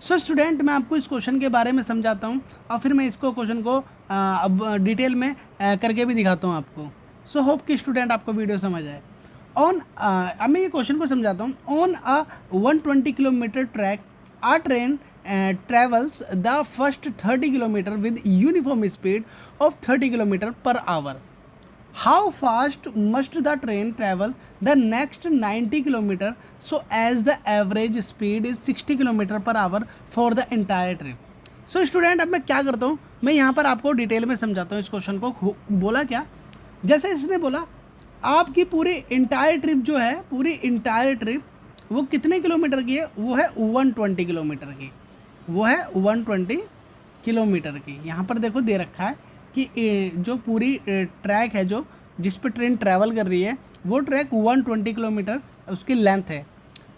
So student, मैं आपको इस क्वेश्चन के बारे में समझाता हूँ और फिर मैं इसको क्वेश्चन को अब डिटेल में करके भी दिखाता हूँ आपको। सो होप कि स्टूडेंट आपको वीडियो समझ आए। अब मैं ये क्वेश्चन को समझाता हूँ। On a 120 kilometre track a train travels the first 30 kilometer with uniform speed of 30 kilometer per hour. How fast must the train travel the next 90 kilometer so as the average speed is 60 kilometer per hour for the entire trip? So student, अब मैं क्या करता हूँ, मैं यहाँ पर आपको detail में समझाता हूँ इस क्वेश्चन को। बोला क्या, जैसे इसने बोला आपकी पूरी इंटायर ट्रिप जो है, पूरी इंटायर ट्रिप वो कितने किलोमीटर की है, वो है 120 किलोमीटर की, वो है 120 किलोमीटर की। यहाँ पर देखो दे रखा है कि जो पूरी ट्रैक है, जो जिस पर ट्रेन ट्रैवल कर रही है, वो ट्रैक 120 किलोमीटर उसकी लेंथ है।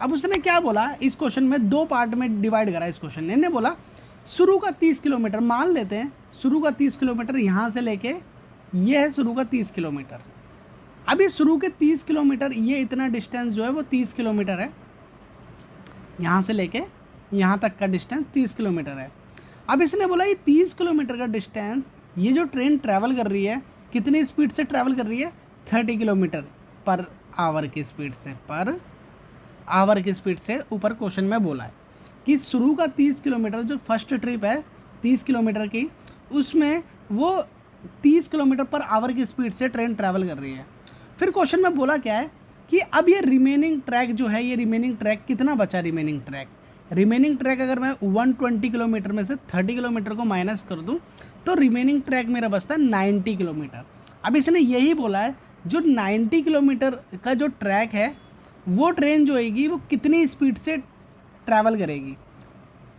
अब उसने क्या बोला, इस क्वेश्चन में दो पार्ट में डिवाइड करा इस क्वेश्चन ने। इन्हें बोला शुरू का 30 किलोमीटर, मान लेते हैं शुरू का 30 किलोमीटर यहाँ से लेके ये है शुरू का 30 किलोमीटर। अभी शुरू के 30 किलोमीटर, ये इतना डिस्टेंस जो है वो 30 किलोमीटर है, यहाँ से लेके यहाँ तक का डिस्टेंस 30 किलोमीटर है। अब इसने बोला ये 30 किलोमीटर का डिस्टेंस ये जो ट्रेन ट्रैवल कर रही है कितनी स्पीड से ट्रैवल कर रही है, 30 किलोमीटर पर आवर की स्पीड से, पर आवर की स्पीड से। ऊपर क्वेश्चन में बोला है कि शुरू का 30 किलोमीटर जो फर्स्ट ट्रिप है 30 किलोमीटर की, उसमें वो 30 किलोमीटर पर आवर की स्पीड से ट्रेन ट्रैवल कर रही है। फिर क्वेश्चन में बोला क्या है कि अब ये रिमेनिंग ट्रैक जो है, ये रिमेनिंग ट्रैक कितना बचा, रिमेनिंग ट्रैक अगर मैं 120 किलोमीटर में से 30 किलोमीटर को माइनस कर दूं तो रिमेनिंग ट्रैक मेरा बचता है 90 किलोमीटर। अब इसने यही बोला है जो 90 किलोमीटर का जो ट्रैक है वो ट्रेन जो होगी वो कितनी स्पीड से ट्रैवल करेगी।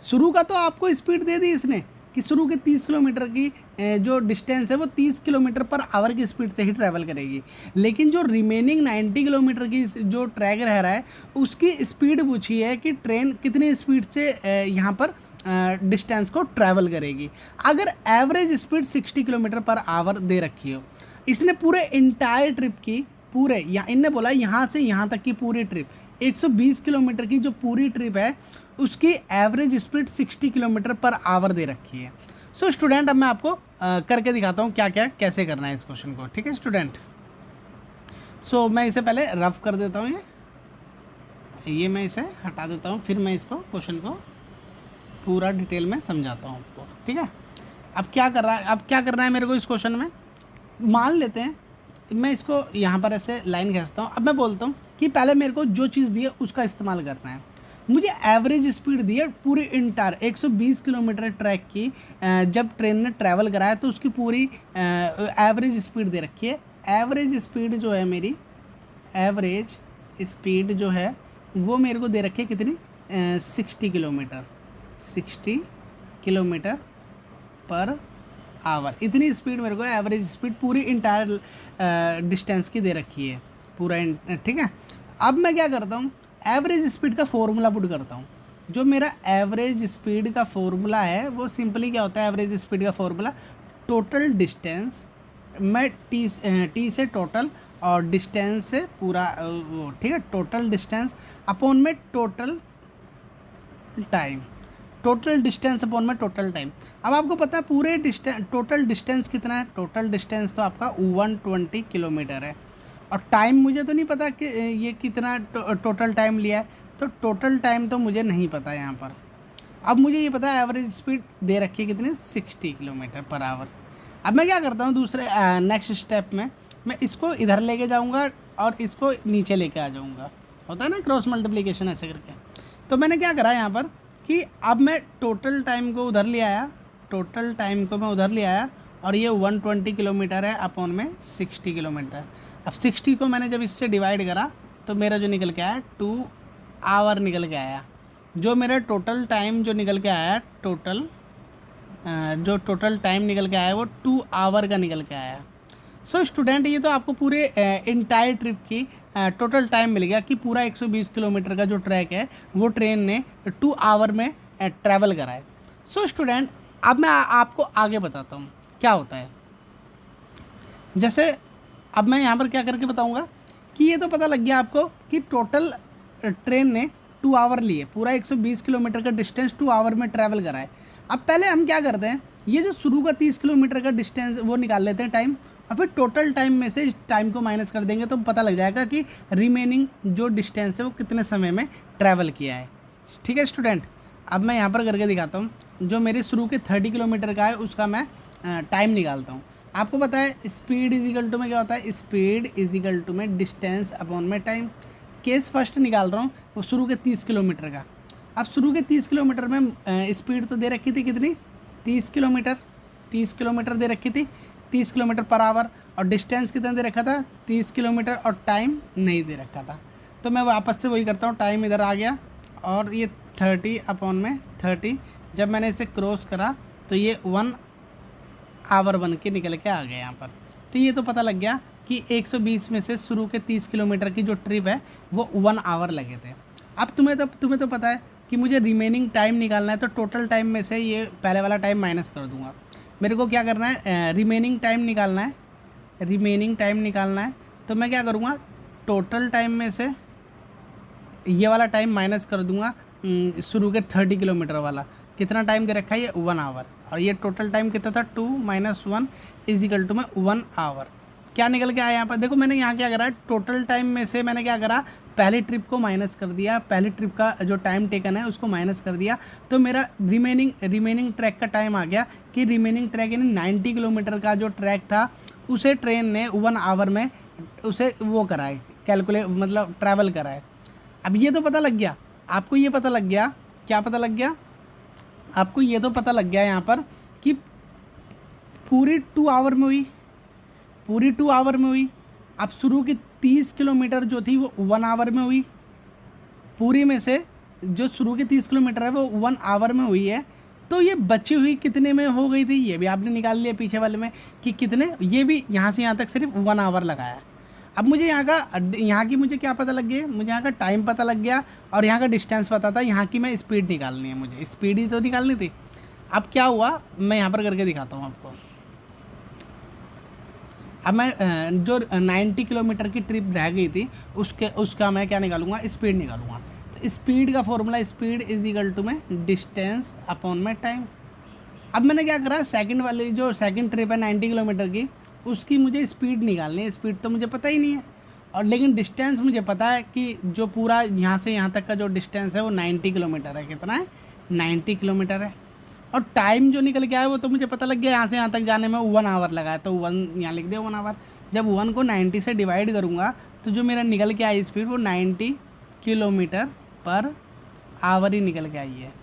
शुरू का तो आपको स्पीड दे दी इसने कि शुरू के 30 किलोमीटर की जो डिस्टेंस है वो 30 किलोमीटर पर आवर की स्पीड से ही ट्रैवल करेगी, लेकिन जो रिमेनिंग 90 किलोमीटर की जो ट्रैक रह रहा है उसकी स्पीड पूछी है कि ट्रेन कितनी स्पीड से यहाँ पर डिस्टेंस को ट्रैवल करेगी। अगर average speed 60 kilometre per hour दे रखी हो, इसने पूरे इंटायर ट्रिप की, पूरे इनने बोला यहाँ से यहाँ तक की पूरी ट्रिप 120 किलोमीटर की जो पूरी ट्रिप है उसकी average speed 60 kilometre per hour दे रखी है। सो स्टूडेंट, अब मैं आपको करके दिखाता हूँ क्या क्या कैसे करना है इस क्वेश्चन को। ठीक है स्टूडेंट, सो मैं इसे पहले रफ कर देता हूँ, ये मैं इसे हटा देता हूँ, फिर मैं इसको क्वेश्चन को पूरा डिटेल में समझाता हूँ आपको। ठीक है, अब क्या करना है मेरे को इस क्वेश्चन में, मान लेते हैं मैं इसको यहाँ पर ऐसे लाइन खींचता हूँ। अब मैं बोलता हूँ कि पहले मेरे को जो चीज़ दी है उसका इस्तेमाल करना है। मुझे एवरेज स्पीड दी है पूरी इंटायर 120 किलोमीटर ट्रैक की, जब ट्रेन ने ट्रैवल कराया तो उसकी पूरी एवरेज स्पीड दे रखी है। एवरेज स्पीड जो है मेरी, एवरेज स्पीड जो है वो मेरे को दे रखी है कितनी, 60 किलोमीटर पर आवर। इतनी स्पीड मेरे को एवरेज स्पीड पूरी इंटायर डिस्टेंस की दे रखी है पूरा। ठीक है, अब मैं क्या करता हूँ, एवरेज स्पीड का फॉर्मूला पुट करता हूँ। जो मेरा एवरेज स्पीड का फॉर्मूला है वो सिंपली क्या होता है, एवरेज स्पीड का फॉर्मूला टोटल डिस्टेंस, मैं टी से टोटल और डिस्टेंस से पूरा, ठीक है, टोटल डिस्टेंस अपॉन में total time, total distance upon में टोटल टाइम। अब आपको पता है पूरे टोटल डिस्टेंस कितना है, टोटल डिस्टेंस तो आपका 120 किलोमीटर है, और टाइम मुझे तो नहीं पता कि ये कितना टोटल टाइम लिया है, तो टोटल टाइम तो मुझे नहीं पता यहाँ पर। अब मुझे ये पता है एवरेज स्पीड दे रखी है कितनी, 60 किलोमीटर पर आवर। अब मैं क्या करता हूँ दूसरे नेक्स्ट स्टेप में, मैं इसको इधर लेके जाऊँगा और इसको नीचे लेके आ जाऊँगा, होता है ना क्रॉस मल्टीप्लिकेशन ऐसे करके। तो मैंने क्या करा यहाँ पर कि अब मैं टोटल टाइम को उधर ले आया, टोटल टाइम को मैं उधर ले आया, और ये 120 किलोमीटर है अपॉन में 60 किलोमीटर। अब 60 को मैंने जब इससे डिवाइड करा तो मेरा जो निकल के आया 2 आवर निकल के आया। जो मेरा टोटल टाइम जो निकल के आया, जो टोटल टाइम निकल के आया वो 2 आवर का निकल के आया। सो स्टूडेंट, ये तो आपको पूरे इंटायर ट्रिप की टोटल टाइम मिल गया कि पूरा 120 किलोमीटर का जो ट्रैक है वो ट्रेन ने 2 आवर में ट्रैवल करा है। सो स्टूडेंट, अब मैं आपको आगे बताता हूँ क्या होता है। जैसे अब मैं यहाँ पर क्या करके बताऊँगा कि ये तो पता लग गया आपको कि टोटल ट्रेन ने 2 आवर लिए, पूरा 120 किलोमीटर का डिस्टेंस 2 आवर में ट्रैवल करा है। अब पहले हम क्या करते हैं, ये जो शुरू का 30 किलोमीटर का डिस्टेंस वो निकाल लेते हैं टाइम, और फिर टोटल टाइम में से टाइम को माइनस कर देंगे तो पता लग जाएगा कि रिमेनिंग जो डिस्टेंस है वो कितने समय में ट्रैवल किया है। ठीक है स्टूडेंट, अब मैं यहाँ पर करके दिखाता हूँ। जो मेरे शुरू के 30 किलोमीटर का है उसका मैं टाइम निकालता हूँ। आपको पता है स्पीड इज इक्वल टू में क्या होता है, स्पीड इज इक्वल टू में डिस्टेंस अपॉन में टाइम। केस फर्स्ट निकाल रहा हूँ वो शुरू के 30 किलोमीटर का। अब शुरू के 30 किलोमीटर में स्पीड तो दे रखी थी कितनी, 30 किलोमीटर दे रखी थी, 30 किलोमीटर पर आवर, और डिस्टेंस कितना दे रखा था, 30 किलोमीटर, और टाइम नहीं दे रखा था। तो मैं वापस से वही करता हूँ, टाइम इधर आ गया और ये 30 अपॉन में 30, जब मैंने इसे क्रॉस करा तो ये 1 आवर बन के निकल के आ गया यहाँ पर। तो ये तो पता लग गया कि 120 में से शुरू के 30 किलोमीटर की जो ट्रिप है वो 1 आवर लगे थे। अब तुम्हें तो पता है कि मुझे रिमेनिंग टाइम निकालना है, तो टोटल टाइम में से ये पहले वाला टाइम माइनस कर दूंगा। मेरे को क्या करना है, रिमेनिंग टाइम निकालना है। तो मैं क्या करूँगा, टोटल टाइम में से ये वाला टाइम माइनस कर दूंगा, शुरू के 30 किलोमीटर वाला। कितना टाइम दे रखा है, ये 1 आवर, और ये टोटल टाइम कितना था, 2 - 1 इज इक्वल टू में 1 आवर। क्या निकल के आया यहाँ पर, देखो मैंने यहाँ क्या करा, टोटल टाइम में से मैंने क्या करा, पहली ट्रिप को माइनस कर दिया, पहली ट्रिप का जो टाइम टेकन है उसको माइनस कर दिया। तो मेरा रिमेनिंग ट्रैक का टाइम आ गया कि रिमेनिंग ट्रैक यानी 90 किलोमीटर का जो ट्रैक था उसे ट्रेन ने 1 आवर में उसे वो कराए, कैलकुलेट मतलब ट्रैवल कराए। अब ये तो पता लग गया आपको, ये पता लग गया, क्या पता लग गया आपको, ये तो पता लग गया यहाँ पर कि पूरी 2 आवर में हुई। अब शुरू की 30 किलोमीटर जो थी वो 1 आवर में हुई, पूरी में से जो शुरू की 30 किलोमीटर है वो 1 आवर में हुई है। तो ये बची हुई कितने में हो गई थी, ये भी आपने निकाल लिया पीछे वाले में कि कितने, ये भी यहाँ से यहाँ तक सिर्फ 1 आवर लगाया। अब मुझे यहाँ की मुझे क्या पता लग गया, मुझे यहाँ का टाइम पता लग गया और यहाँ का डिस्टेंस पता था, यहाँ की मैं स्पीड निकालनी है, मुझे स्पीड ही तो निकालनी थी। अब क्या हुआ, मैं यहाँ पर करके दिखाता हूँ आपको। अब मैं जो 90 किलोमीटर की ट्रिप रह गई थी उसका मैं क्या निकालूंगा, स्पीड निकालूंगा। तो स्पीड का formula, speed is equal to में डिस्टेंस अपॉन में टाइम। अब मैंने क्या करा, सेकंड वाली जो सेकंड ट्रिप है 90 किलोमीटर की, उसकी मुझे स्पीड निकालनी है। स्पीड तो मुझे पता ही नहीं है, और लेकिन डिस्टेंस मुझे पता है कि जो पूरा यहाँ से यहाँ तक का जो डिस्टेंस है वो 90 किलोमीटर है। कितना है, 90 किलोमीटर है। और टाइम जो निकल के आया वो तो मुझे पता लग गया, यहाँ से यहाँ तक जाने में 1 आवर लगा है, तो 1 यहाँ लिख दिया 1 आवर। जब 1 को 90 से डिवाइड करूँगा तो जो मेरा निकल के आई स्पीड वो 90 किलोमीटर पर आवर ही निकल के आई है।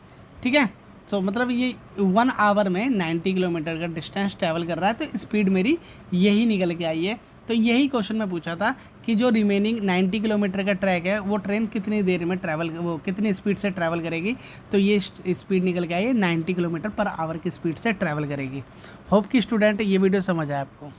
ठीक है, तो मतलब ये 1 आवर में 90 किलोमीटर का डिस्टेंस ट्रैवल कर रहा है, तो स्पीड मेरी यही निकल के आई है। तो यही क्वेश्चन में पूछा था कि जो रिमेनिंग 90 किलोमीटर का ट्रैक है वो ट्रेन कितनी देर में वो कितनी स्पीड से ट्रैवल करेगी। तो ये स्पीड निकल के आई है 90 किलोमीटर पर आवर की स्पीड से ट्रैवल करेगी। होप कि स्टूडेंट ये वीडियो समझ आए आपको।